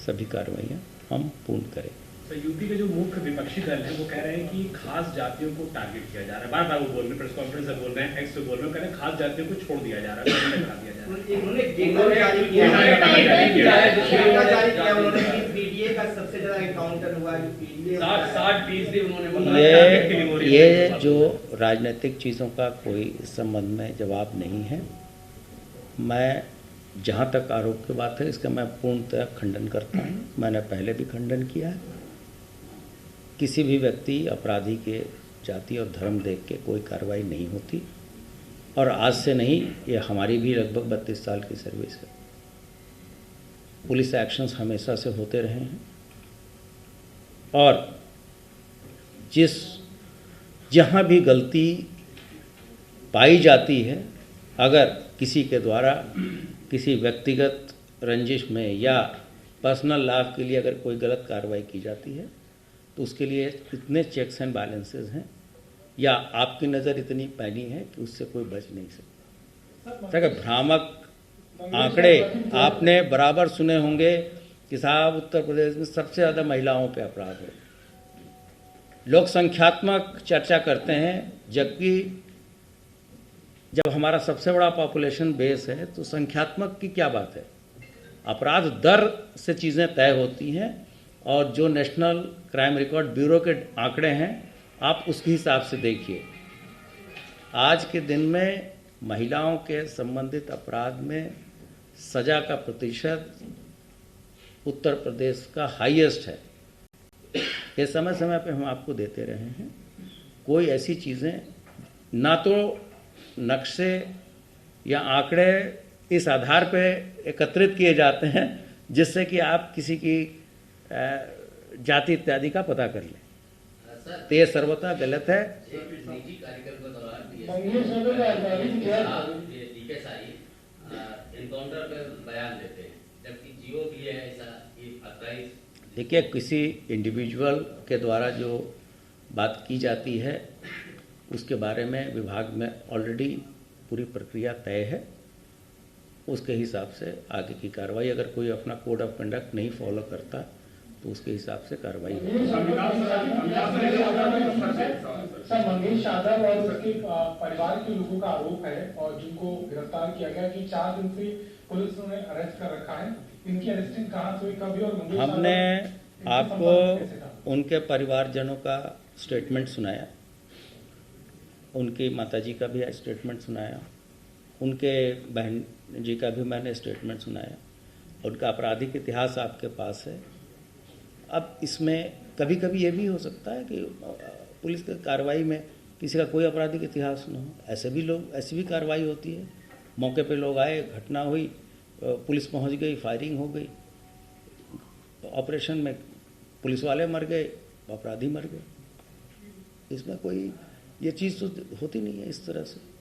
सभी कार्रवाइयाँ हम पूर्ण करें। तो यूपी के जो मुख्य विपक्षी दल है वो कह रहे हैं कि खास जातियों को टारगेट किया जा रहा है, बार बार वो बोल रहे हैं, प्रेस कॉन्फ्रेंस में बोल रहे हैं, एक्स पे बोल रहे हैं, कह रहे हैं खास जातियों को छोड़ दिया जा रहा है, हटा दिया जा रहा है। उन्होंने पीडीए का सबसे ज्यादा एनकाउंटर हुआ, 60% उन्होंने ये जो राजनीतिक चीज़ों का कोई इस संबंध में जवाब नहीं है। मैं जहाँ तक आरोप की बात है इसका मैं पूर्णतः खंडन करता हूँ। मैंने पहले भी खंडन किया है। किसी भी व्यक्ति अपराधी के जाति और धर्म देख के कोई कार्रवाई नहीं होती, और आज से नहीं, ये हमारी भी लगभग 32 साल की सर्विस है। पुलिस एक्शंस हमेशा से होते रहे हैं, और जहाँ भी गलती पाई जाती है, अगर किसी के द्वारा किसी व्यक्तिगत रंजिश में या पर्सनल लाभ के लिए अगर कोई गलत कार्रवाई की जाती है तो उसके लिए इतने चेक्स एंड बैलेंसेस हैं, या आपकी नज़र इतनी पैनी है कि उससे कोई बच नहीं सकता। भ्रामक आंकड़े आपने बराबर सुने होंगे कि साहब उत्तर प्रदेश में सबसे ज़्यादा महिलाओं पे अपराध है। लोग संख्यात्मक चर्चा करते हैं, जबकि जब हमारा सबसे बड़ा पॉपुलेशन बेस है तो संख्यात्मक की क्या बात है। अपराध दर से चीज़ें तय होती हैं, और जो नेशनल क्राइम रिकॉर्ड ब्यूरो के आंकड़े हैं आप उसके हिसाब से देखिए। आज के दिन में महिलाओं के संबंधित अपराध में सजा का प्रतिशत उत्तर प्रदेश का हाईएस्ट है। ये समय समय पे हम आपको देते रहे हैं। कोई ऐसी चीज़ें ना तो नक्शे या आंकड़े इस आधार पे एकत्रित किए जाते हैं जिससे कि आप किसी की जाति इत्यादि का पता कर लें, तो ये सर्वथा गलत है। निजी कार्यक्रम के दौरान एनकाउंटर पे बयान देते हैं, जबकि जियो भी है ऐसा कि 28। देखिए, किसी इंडिविजुअल के द्वारा जो बात की जाती है उसके बारे में विभाग में ऑलरेडी पूरी प्रक्रिया तय है। उसके हिसाब से आगे की कार्रवाई, अगर कोई अपना कोड ऑफ कंडक्ट नहीं फॉलो करता तो उसके हिसाब से कार्रवाई होगी। सर, मंगेश यादव और उसके परिवार के लोगों का आरोप है, और जिनको गिरफ्तार किया गया कि 4 दिन से पुलिस ने अरेस्ट कर रखा है। इनकी अरेस्टिंग कहाँ से हुई, कभी, और मंगेश हमने आपको उनके परिवारजनों का स्टेटमेंट सुनाया, उनकी माताजी का भी स्टेटमेंट सुनाया, उनके बहन जी का भी मैंने स्टेटमेंट सुनाया। उनका आपराधिक इतिहास आपके पास है। अब इसमें कभी कभी ये भी हो सकता है कि पुलिस की कार्रवाई में किसी का कोई आपराधिक इतिहास न हो। ऐसी भी कार्रवाई होती है। मौके पे लोग आए, घटना हुई, पुलिस पहुंच गई, फायरिंग हो गई, ऑपरेशन में पुलिस वाले मर गए, अपराधी मर गए। इसमें कोई ये चीज़ तो होती नहीं है इस तरह से।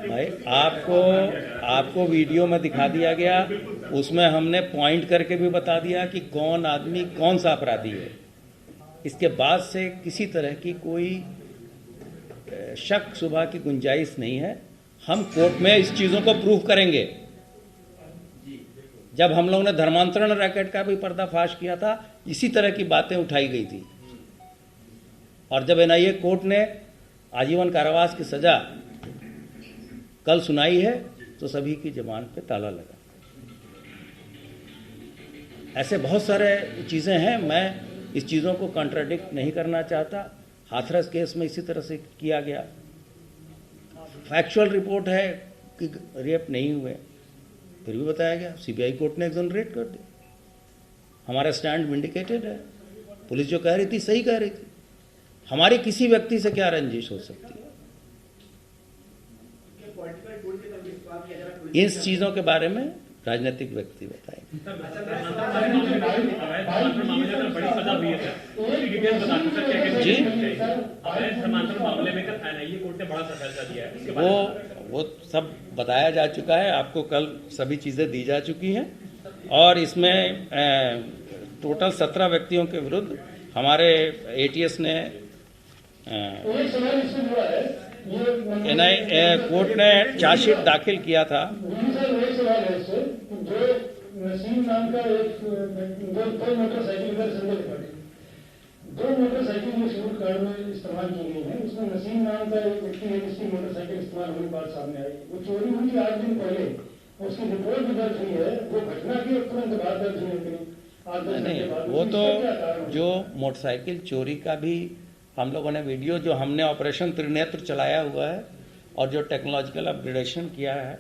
भाई, आपको वीडियो में दिखा दिया गया, उसमें हमने पॉइंट करके भी बता दिया कि कौन आदमी कौन सा अपराधी है। इसके बाद से किसी तरह की कोई शक शुबा की गुंजाइश नहीं है। हम कोर्ट में इस चीज़ों को प्रूव करेंगे। जब हम लोगों ने धर्मांतरण रैकेट का भी पर्दाफाश किया था, इसी तरह की बातें उठाई गई थी, और जब एनआईए कोर्ट ने आजीवन कारावास की सजा कल सुनाई है तो सभी की जबान पे ताला लगा। ऐसे बहुत सारे चीज़ें हैं, मैं इस चीज़ों को कॉन्ट्राडिक्ट नहीं करना चाहता। हाथरस केस में इसी तरह से किया गया। फैक्चुअल रिपोर्ट है कि रेप नहीं हुए, फिर भी बताया गया। सीबीआई कोर्ट ने एक्सोनरेट कर दिया। हमारा स्टैंड विंडिकेटेड है। पुलिस जो कह रही थी सही कह रही थी। हमारी किसी व्यक्ति से क्या रंजिश हो सकती है। इस चीज़ों के बारे में राजनीतिक व्यक्ति बताएंगे। जी, वो सब बताया जा चुका है। आपको कल सभी चीज़ें दी जा चुकी हैं, और इसमें टोटल 17 व्यक्तियों के विरुद्ध हमारे एटीएस ने कोर्ट ने चार्जशीट दाखिल किया था। सर वही सवाल है इससे, जो नसीम नाम का एक दो मोटरसाइकिल इधर संदेश पड़ी, दो मोटरसाइकिल जो सबूत कार्ड में इस्तेमाल की गई है, उसमें नसीम नाम का एक व्यक्ति है जिसकी मोटरसाइकिल इस्तेमाल होने की बात सामने आई। वो चोरी हुई 8 दिन पहले, उसकी रिपोर्ट भी दर्ज हुई है, वो घटना की तुरंत बाद दर्ज हुई है। नहीं, वो तो जो मोटरसाइकिल चोरी का भी हम लोगों ने वीडियो, जो हमने ऑपरेशन त्रिनेत्र चलाया हुआ है और जो टेक्नोलॉजिकल अपग्रेडेशन किया है,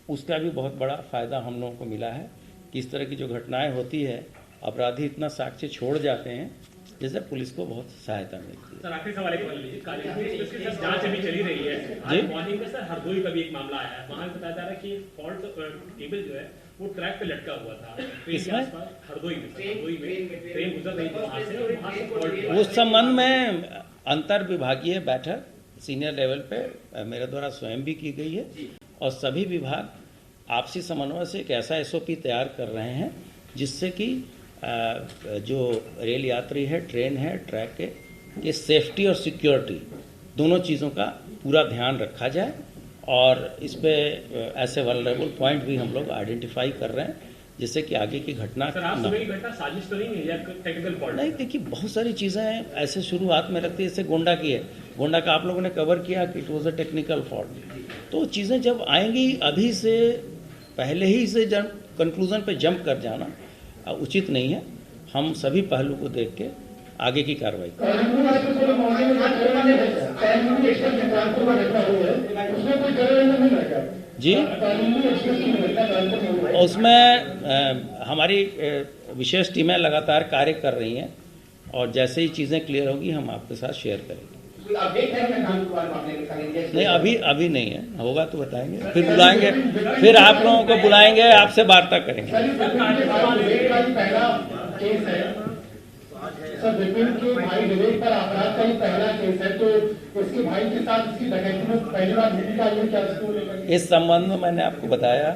उसका भी बहुत बड़ा फ़ायदा हम लोगों को मिला है कि इस तरह की जो घटनाएं होती है, अपराधी इतना साक्ष्य छोड़ जाते हैं, जिससे पुलिस को बहुत सहायता मिलती है। सर आखिरी सवाल एक जांच अभी चली रही है। आज मॉर्निंग में सर हरदोई का भी एक मामला आया है, वहाँ बताया जा रहा है कि फॉल्ट केबल जो है वो ट्रैक पे लटका हुआ था। हरदोई में ट्रेन गुजर रही थी वहाँ से, और वहाँ से फॉल्ट। उस संबंध में अंतर विभागीय बैठक सीनियर लेवल पे मेरे द्वारा स्वयं भी की गई है और सभी विभाग आपसी समन्वय से एक ऐसा SOP तैयार कर रहे हैं जिससे कि जो रेल यात्री है, ट्रेन है, ट्रैक है, ये सेफ्टी और सिक्योरिटी दोनों चीज़ों का पूरा ध्यान रखा जाए और इस पे ऐसे वल्नरेबल पॉइंट भी हम लोग आइडेंटिफाई कर रहे हैं जिससे कि आगे की घटना साजिश तो नहीं है या टेक्निकल फॉल्ट? नहीं, देखिए बहुत सारी चीज़ें ऐसे शुरुआत में लगती है, जैसे गोंडा की है, गोंडा का आप लोगों ने कवर किया कि it was a technical fault. तो चीज़ें जब आएंगी, अभी से पहले ही से जब कंक्लूजन पे जंप कर जाना उचित नहीं है। हम सभी पहलू को देख के आगे की कार्रवाई जी। उसमें हमारी विशेष टीमें लगातार कार्य कर रही हैं और जैसे ही चीज़ें क्लियर होगी हम आपके साथ शेयर करेंगे। नहीं, अभी नहीं है, होगा तो बताएंगे, फिर बुलाएंगे, फिर आप लोगों को बुलाएंगे, आपसे वार्ता करेंगे। सर विपिन के भाई विवेक पर अपराध का ये पहला केस है, तो उसके भाई के साथ इसकी डकैती में पहली बार भूमिका आई है क्या? इस संबंध में मैंने आपको बताया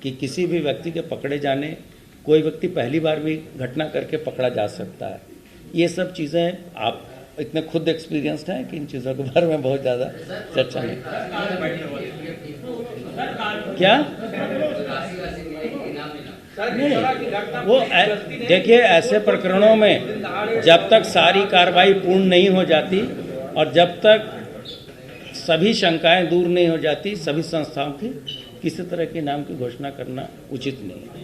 कि किसी भी व्यक्ति के पकड़े जाने, कोई व्यक्ति पहली बार भी घटना करके पकड़ा जा सकता है। ये सब चीज़ें आप इतने खुद एक्सपीरियंस्ड हैं कि इन चीज़ों के बारे में बहुत ज़्यादा चर्चा नहीं। क्या नहीं, वो देखिए, ऐसे प्रकरणों में जब तक सारी कार्रवाई पूर्ण नहीं हो जाती और जब तक सभी शंकाएं दूर नहीं हो जाती सभी संस्थाओं की, किसी तरह के नाम की घोषणा करना उचित नहीं है।